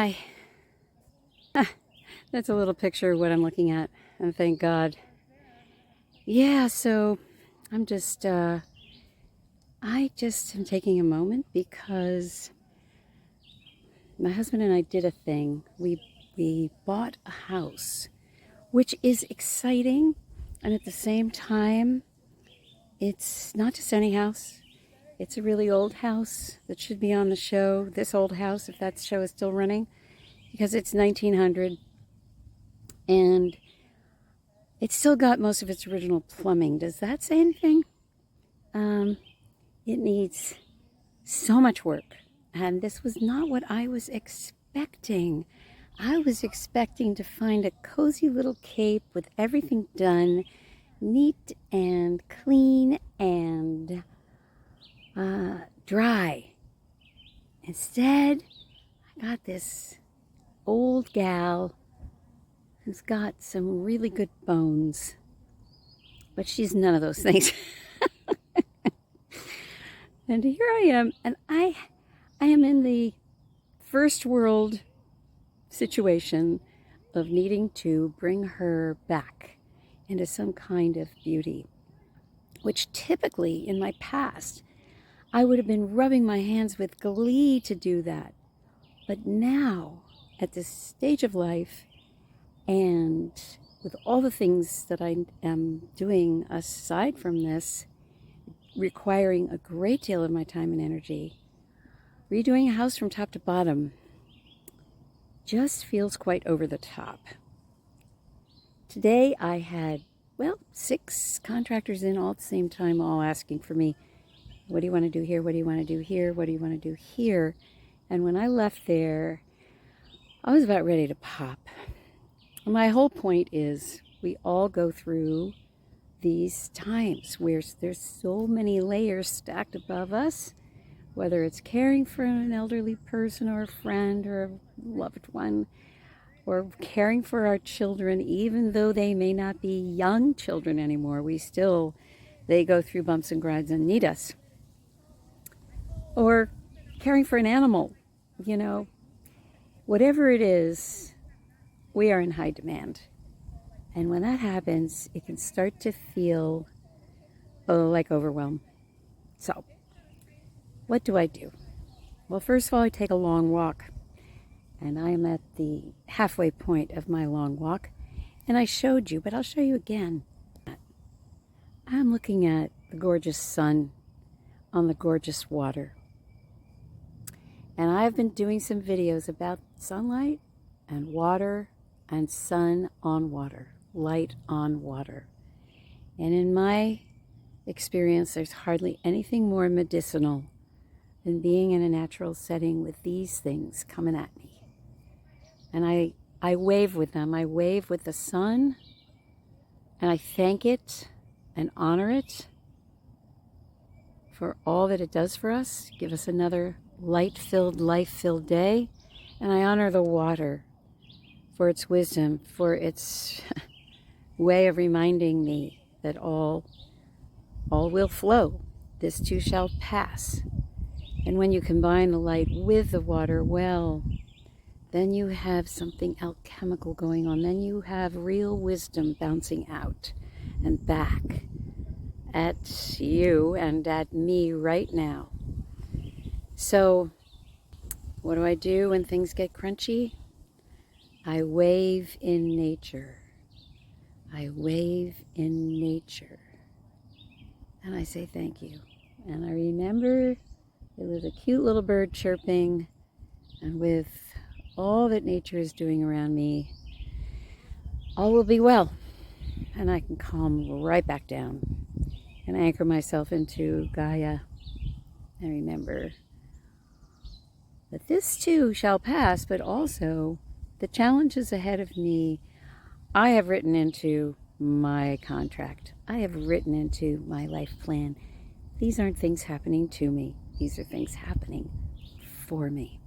Hi. That's a little picture of what I'm looking at, and thank God. Yeah, so I'm just, I just am taking a moment because my husband and I did a thing. We bought a house, which is exciting, and at the same time, it's not just any house. It's a really old house that should be on the show. This old house, if that show is still running, because it's 1900, and it's still got most of its original plumbing. Does that say anything? It needs so much work, and this was not what I was expecting. I was expecting to find a cozy little cape with everything done, neat and clean and dry. Instead, I got this old gal who's got some really good bones, but she's none of those things. And here I am, and I am in the first world situation of needing to bring her back into some kind of beauty, which typically in my past I would have been rubbing my hands with glee to do that. But now, at this stage of life, and with all the things that I am doing aside from this, requiring a great deal of my time and energy, redoing a house from top to bottom just feels quite over the top. Today I had, 6 contractors in all at the same time, all asking for me, what do you want to do here? What do you want to do here? What do you want to do here? And when I left there, I was about ready to pop. My whole point is we all go through these times where there's so many layers stacked above us, whether it's caring for an elderly person or a friend or a loved one, or caring for our children, even though they may not be young children anymore. They go through bumps and grinds and need us. Or caring for an animal, whatever it is, we are in high demand. And when that happens, it can start to feel like overwhelm. So, what do I do? Well, first of all, I take a long walk. And I am at the halfway point of my long walk. And I showed you, but I'll show you again. I'm looking at the gorgeous sun on the gorgeous water. And I've been doing some videos about sunlight and water and sun on water, light on water. And in my experience, there's hardly anything more medicinal than being in a natural setting with these things coming at me. And I wave with them. I wave with the sun, and I thank it and honor it for all that it does for us, give us another light-filled, life-filled day. And I honor the water for its wisdom, for its way of reminding me that all will flow. This too shall pass. And when you combine the light with the water, then you have something alchemical going on. Then you have real wisdom bouncing out and back at you and at me right now. So, what do I do when things get crunchy? I wave in nature. I wave in nature. And I say thank you. And I remember there was a cute little bird chirping, and with all that nature is doing around me, all will be well. And I can calm right back down and anchor myself into Gaia and remember that this too shall pass, but also the challenges ahead of me, I have written into my contract. I have written into my life plan. These aren't things happening to me. These are things happening for me.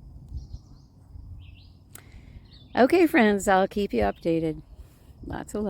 Okay, friends, I'll keep you updated. Lots of love.